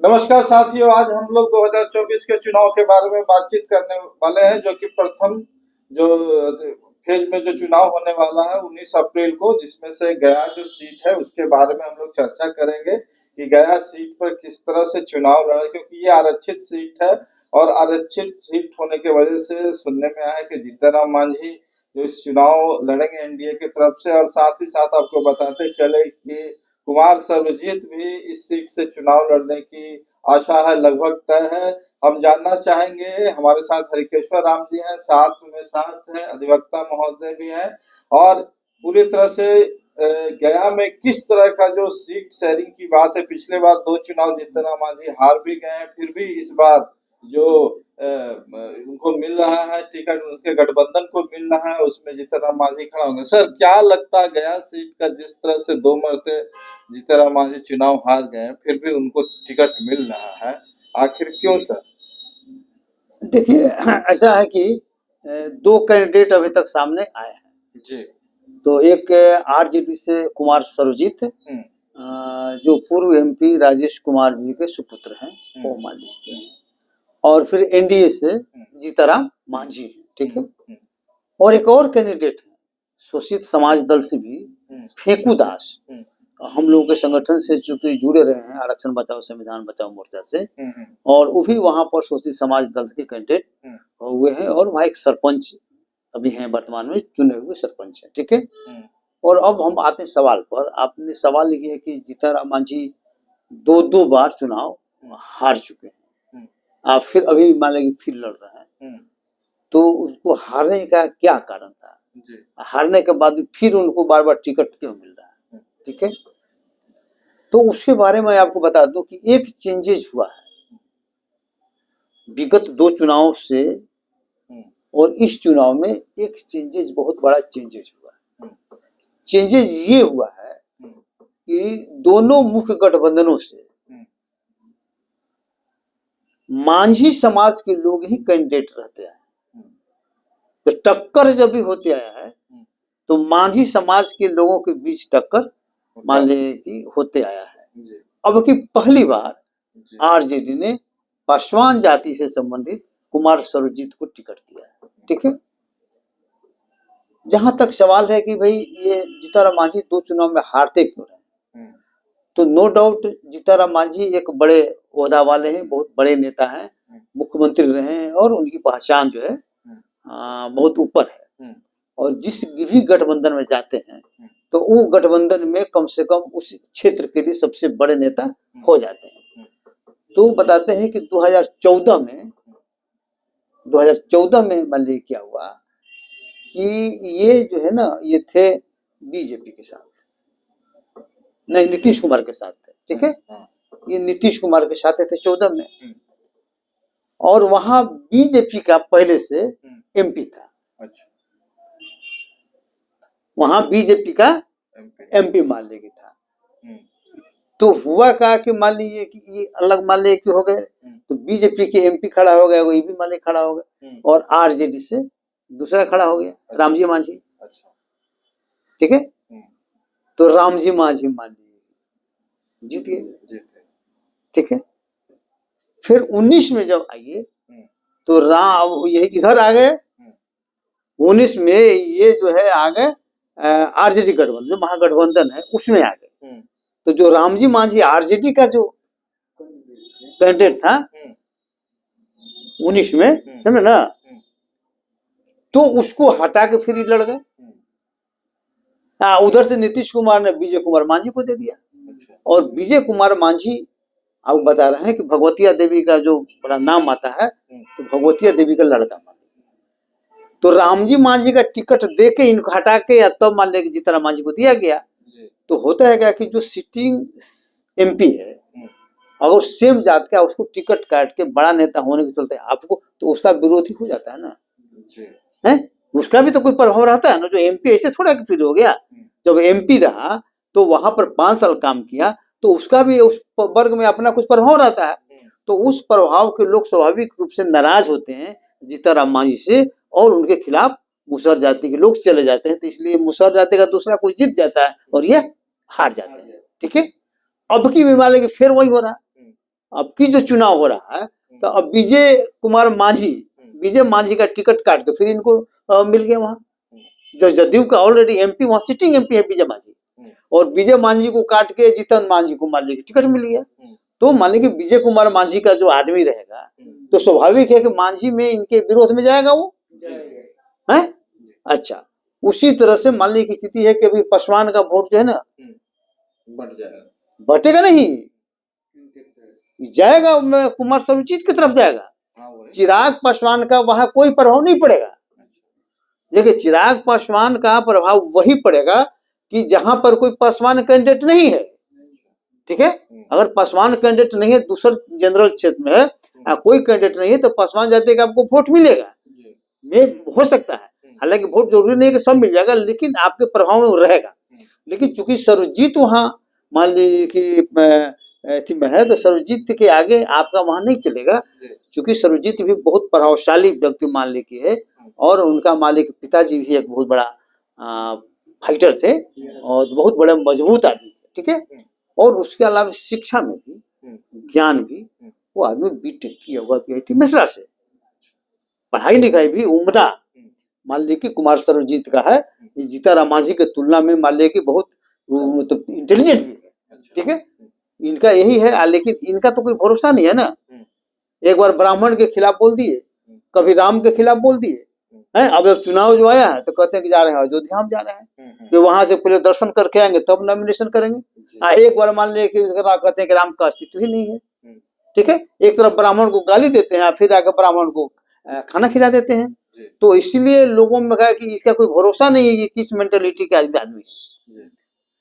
नमस्कार साथियों, आज हम लोग 2024 के चुनाव के बारे में बातचीत करने वाले हैं, जो कि प्रथम जो फेज में जो चुनाव होने वाला है 19 अप्रैल को, जिसमें से गया जो सीट है उसके बारे में हम लोग चर्चा करेंगे कि गया सीट पर किस तरह से चुनाव लड़े, क्योंकि ये आरक्षित सीट है और आरक्षित सीट होने की वजह से सुनने में आया है कि जीतनराम मांझी जो इस चुनाव लड़ेंगे एनडीए की तरफ से। और साथ ही साथ आपको बताते चले कि कुमार सर्वजीत भी इस सीट से चुनाव लड़ने की आशा है, लगभग तय है। हम जानना चाहेंगे, हमारे साथ हरिकेश्वर राम जी हैं, साथ है अधिवक्ता महोदय भी हैं, और पूरी तरह से गया में किस तरह का जो सीट शेयरिंग की बात है, पिछले बार 2 चुनाव जीतनराम मांझी हार भी गए हैं, फिर भी इस बार जो उनको मिल रहा है टिकट, उनके गठबंधन को मिल रहा है, उसमें जीतनराम मांझी खड़ा होंगे। सर, क्या लगता है गया सीट का, जिस तरह से 2 मरते जीतनराम मांझी चुनाव हार गए फिर भी उनको टिकट मिल रहा है, आखिर क्यों सर? देखिए, ऐसा है कि दो कैंडिडेट अभी तक सामने आए हैं जी। तो एक आरजेडी से कुमार सर्वजीत, जो पूर्व एमपी राजेश कुमार जी के सुपुत्र हैं, वो मान लीजिए, और फिर एनडीए से जीतनराम मांझी, ठीक है। और एक और कैंडिडेट है शोषित समाज दल से भी, फेंकू दास, हम लोगों के संगठन से चूंकि जुड़े रहे हैं, आरक्षण बचाओ संविधान बचाओ मोर्चा से, और वो भी वहां पर शोषित समाज दल के कैंडिडेट हुए हैं, और वहाँ एक सरपंच अभी हैं, वर्तमान में चुने हुए सरपंच है, ठीक है। और अब हम आते हैं सवाल पर। आपने सवाल ये है कि जीतनराम मांझी 2 बार चुनाव हार चुके हैं, आप फिर अभी मान लेंगे फिर लड़ रहे हैं, तो उसको हारने का क्या कारण था? हारने के बाद फिर उनको बार बार टिकट क्यों मिल रहा है, ठीक है। तो उसके बारे में आपको बता दूं कि एक चेंजेस हुआ है विगत 2 चुनाव से, और इस चुनाव में एक चेंजेस, बहुत बड़ा चेंजेस हुआ है। चेंजेस ये हुआ है कि दोनों मुख्य गठबंधनों से मांझी समाज के लोग ही कैंडिडेट रहते हैं, तो टक्कर जब भी होते आया है तो मांझी समाज के लोगों के बीच टक्कर मान ले कि होते आया है। अब की पहली बार आरजेडी ने पासवान जाति से संबंधित कुमार सर्वजीत को टिकट दिया है, ठीक है। जहां तक सवाल है कि भाई ये जीतनराम मांझी 2 चुनाव में हारते क्यों रहे, तो नो डाउट जीतनराम मांझी एक बड़े ओहदा वाले हैं, बहुत बड़े नेता हैं, मुख्यमंत्री रहे हैं, और उनकी पहचान जो है बहुत ऊपर है। और जिस भी गठबंधन में जाते हैं तो वो गठबंधन में कम से कम उस क्षेत्र के लिए सबसे बड़े नेता हो जाते हैं। तो बताते हैं कि 2014 में मान लीजिए क्या हुआ कि ये जो है ना, ये थे बीजेपी के साथ, नहीं नीतीश कुमार के साथ थे, ठीक है। ये नीतीश कुमार के साथ थे 14 में, और वहां बीजेपी का पहले से एमपी था। अच्छा। वहां बीजेपी का एमपी मान लीजिए था। तो हुआ क्या कि मान लीजिए कि ये अलग मान लीजिए कि हो गए, तो बीजेपी के एमपी खड़ा हो गया, वो भी मान लीजिए खड़ा हो गया, और आरजेडी से दूसरा खड़ा हो गया, रामजी मांझी। अच्छा, ठीक है। तो रामजी मांझी मान लीजिए जीत गए, ठीक है। फिर 19 में जब आइए तो राम ये इधर आ गए, 19 में ये जो है आ गए आरजेडी गठबंधन, जो महागठबंधन है उसमें आ गए। तो जो रामजी मांझी आरजेडी का जो कैंडिडेट था 19 में, समझे ना, तो उसको हटा के फिर लड़ गए। उधर से नीतीश कुमार ने विजय कुमार मांझी को दे दिया। और विजय कुमार मांझी आप बता रहे हैं कि भगवतिया देवी का जो बड़ा नाम आता है, तो भगवतिया देवी का लड़का मान, तो रामजी मांझी का टिकट दे के इनको हटा के या तब मान लेके जीतनराम मांझी को दिया गया। तो होता है क्या कि जो सिटिंग एमपी है, अगर सेम जात का उसको टिकट काट के बड़ा नेता होने के चलते आपको, तो उसका विरोधी हो जाता है ना, है उसका भी तो कोई प्रभाव रहता है ना। जो एमपी ऐसे थोड़ा फिर हो गया, जब एमपी रहा तो वहां पर 5 साल काम किया, तो उसका भी उस वर्ग में अपना कुछ प्रभाव रहता है। तो उस प्रभाव के लोग स्वाभाविक रूप से नाराज होते हैं जीतनराम मांझी से, और उनके खिलाफ मुसहर जाति के लोग चले जाते हैं। तो इसलिए मुसहर जाति का दूसरा कोई जीत जाता है और ये हार जाते हैं, ठीक है। अब की बीमारी की फिर वही हो रहा, अब की जो चुनाव हो रहा है, तो अब विजय मांझी का टिकट काट के फिर इनको मिल गया वहां, जो जदयू का ऑलरेडी एमपी वहां सिटिंग एमपी है विजय मांझी, और विजय मांझी को काट के जीतन मांझी को मान लीजिए टिकट मिल गया। तो मान लीजिए विजय कुमार मांझी का जो आदमी रहेगा, तो स्वाभाविक है कि मांझी में इनके विरोध में जाएगा वो है। अच्छा, उसी तरह से मान लीजिए की स्थिति है कि अभी पासवान का वोट जो है ना बढ़ जाएगा, बटेगा नहीं, जाएगा कुमार सर्वजीत की तरफ जाएगा। चिराग पासवान का वहां कोई प्रभाव नहीं पड़ेगा। देखिए, चिराग पासवान का प्रभाव वही पड़ेगा कि जहां पर कोई पासवान कैंडिडेट नहीं है, ठीक है। अगर पासवान कैंडिडेट नहीं है, दूसरे जनरल क्षेत्र में है, कोई कैंडिडेट नहीं है, तो पासवान जाते कि आपको वोट मिलेगा, हो सकता है। हालांकि वोट जरूरी नहीं है कि सब मिल जाएगा, लेकिन आपके प्रभाव में वो रहेगा। लेकिन चूंकि सर्वजीत वहां मान लीजिए कि में है, तो सर्वजीत के आगे आपका वहां नहीं चलेगा, क्योंकि सर्वजीत भी बहुत प्रभावशाली व्यक्ति मान लीजिए है, और उनका मालिक पिताजी भी एक बहुत बड़ा फाइटर थे और बहुत बड़े मजबूत आदमी थे, ठीक है। और उसके अलावा शिक्षा में भी, ज्ञान भी, वो आदमी बीटेक किया हुआ PIT मिश्रा से, पढ़ाई लिखाई भी उम्दा मान लीजिए कि कुमार सर्वजीत का है। जीताराम मांझी के तुलना में मान लीजिए कि बहुत मतलब इंटेलिजेंट भी है, ठीक है। इनका यही है, लेकिन इनका तो कोई भरोसा नहीं है ना। एक बार ब्राह्मण के खिलाफ बोल दिए, कभी राम के खिलाफ बोल दिए हैं। अब चुनाव जो आया है तो कहते हैं कि जा रहे हैं अयोध्या, हम जा रहे हैं, तो वहां से पहले दर्शन करके आएंगे तब नॉमिनेशन करेंगे। एक बार मान लिया कि कहते हैं कि राम का अस्तित्व ही नहीं है, ठीक है। एक तरफ ब्राह्मण को गाली देते हैं, फिर आकर ब्राह्मण को खाना खिला देते हैं। तो इसीलिए लोगों में कहा कि इसका कोई भरोसा नहीं है, ये किस मेंटेलिटी के आदमी है।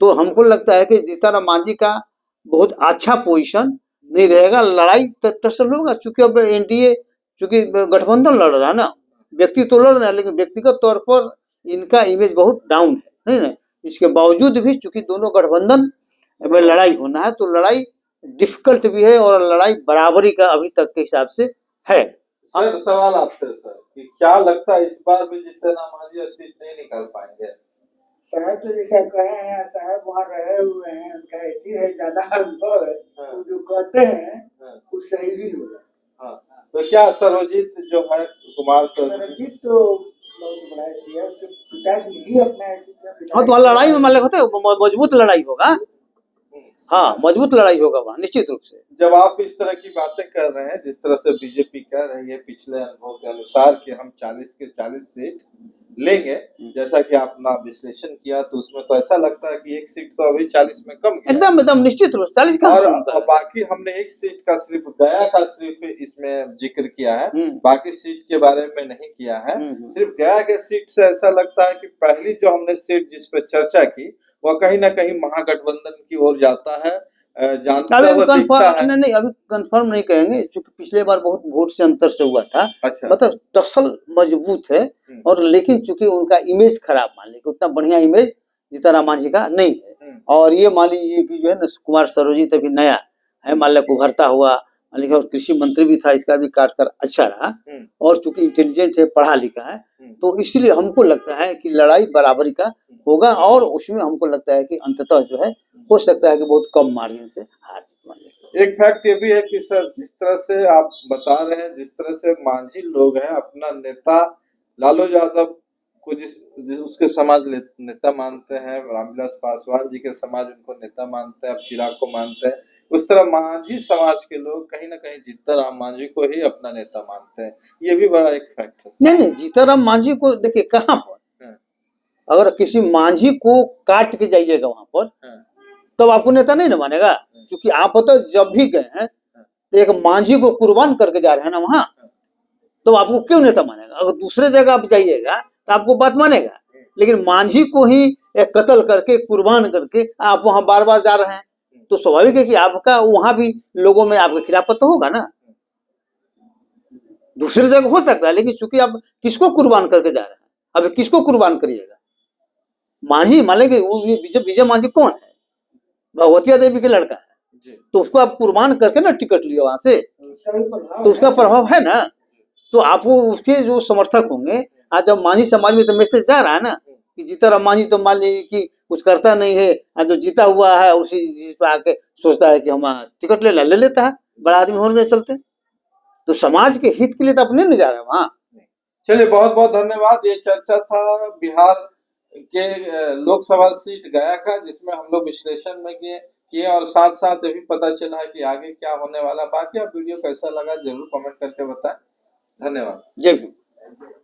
तो हमको लगता है कि जीताराम मांझी का बहुत अच्छा पोजीशन नहीं रहेगा, लड़ाई टसल होगा। चूंकि अब NDA चूंकि गठबंधन लड़ रहा है ना, व्यक्ति तो लड़ रहा है, लेकिन व्यक्तिगत तौर पर इनका इमेज बहुत डाउन है, नहीं ना। इसके बावजूद भी चूंकि दोनों गठबंधन में लड़ाई होना है, तो लड़ाई डिफिकल्ट भी है, और लड़ाई बराबरी का अभी तक के हिसाब से है। सर, सवाल आपसे सर कि क्या लगता है इस बार भी जीताराम मांझी सीट नहीं निकाल पाएंगे? साहब तो जैसा कहे हैं, साहब वहाँ रहे हुए हैं, उनका एथी है, ज्यादा अनुभव है, तो जो कहते हैं वो सही भी होगा। तो क्या सर्वजीत जो है कुमार सर्वजीत तो बहुत बड़ा एथी है, उसके पिताजी ही अपना एथी थे। हाँ, तो लड़ाई में मान होता है, मजबूत लड़ाई होगा। हाँ, मजबूत लड़ाई होगा वहाँ निश्चित रूप से। जब आप इस तरह की बातें कर रहे हैं, जिस तरह से बीजेपी कह रही है पिछले अनुभव के अनुसार कि हम 40 के 40 सीट लेंगे, जैसा कि आपने विश्लेषण किया, तो उसमें तो ऐसा लगता है कि एक सीट तो अभी 40 में कम एकदम निश्चित रूप से 40 का, और बाकी हमने एक सीट का सिर्फ गया का सिर्फ इसमें जिक्र किया है, बाकी सीट के बारे में नहीं किया है। सिर्फ गया के सीट से ऐसा लगता है कि पहली जो हमने सीट जिस पे चर्चा की वह कहीं ना कहीं महागठबंधन की ओर जाता है, अभी कंफर्म नहीं कहेंगे, क्योंकि पिछले बार बहुत वोट से अंतर से हुआ था। अच्छा। मतलब टसल मजबूत है, और लेकिन चूंकि उनका इमेज खराब, मान लीजिए उतना बढ़िया इमेज जीताराम मांझी का नहीं है। और ये मान लीजिए कि जो है ना कुमार सर्वजीत अभी नया है, मान लिया उभरता हुआ, मान लिया कृषि मंत्री भी था, इसका भी कार्यकाल अच्छा रहा, और चूंकि इंटेलिजेंट है, पढ़ा लिखा है, तो इसलिए हमको लगता है कि लड़ाई बराबरी का होगा, और उसमें हमको लगता है कि अंततः जो है हो सकता है कि बहुत कम मार्जिन से हार जीत। एक फैक्ट ये भी है कि सर, जिस तरह से आप बता रहे हैं, जिस तरह से मांझी लोग हैं अपना नेता लालू यादव को जिस उसके समाज नेता मानते हैं, रामविलास पासवान जी के समाज उनको नेता मानते हैं, अब चिराग को मानते हैं, उस तरह मांझी समाज के लोग कहीं ना कहीं जीताराम मांझी को ही अपना नेता मानते हैं। ये भी बड़ा एक फैक्ट है। नहीं, जीताराम मांझी को देखिए कहाँ पर, अगर किसी मांझी को काट के जाइएगा वहां पर, तब आपको नेता नहीं ना मानेगा। क्योंकि आप तो जब भी गए हैं तो एक मांझी को कुर्बान करके जा रहे हैं ना वहां, तो आपको क्यों नेता मानेगा? अगर दूसरे जगह आप जाइएगा तो आपको बात मानेगा, लेकिन मांझी को ही एक कत्ल करके, कुर्बान करके आप वहां बार बार जा रहे हैं, तो स्वाभाविक है कि आपका वहां भी लोगों में आपके खिलाफ तो होगा ना। दूसरी जगह हो सकता है, लेकिन चूंकि आप किसको कुर्बान करके जा रहे हैं, अब किसको कुर्बान करिएगा? मांझी मान लेंगे, विजय मांझी कौन है? भगवतिया देवी के लड़का है, तो उसको आप कुर्बान करके ना टिकट लिया वहां से, तो उसका प्रभाव है ना। तो आपको उसके जो समर्थक होंगे, आज जब मांझी समाज में तो मैसेज जा रहा है ना कि जीताराम मांझी तो मान लीजिए कि कुछ करता नहीं है, जो जीता हुआ है उसी पे आके सोचता है कि हम टिकट ले लेता है, बड़ा आदमी होने के चलते। तो समाज के हित के लिए तो अपने नहीं जा रहे वहाँ। चलिए, बहुत बहुत धन्यवाद। ये चर्चा था बिहार के लोकसभा सीट गया का, जिसमें हम लोग विश्लेषण में किए और साथ साथ ये भी पता चला है कि आगे क्या होने वाला। बाकी आप वीडियो कैसा लगा जरूर कमेंट करके बताएं। धन्यवाद। जय भीम।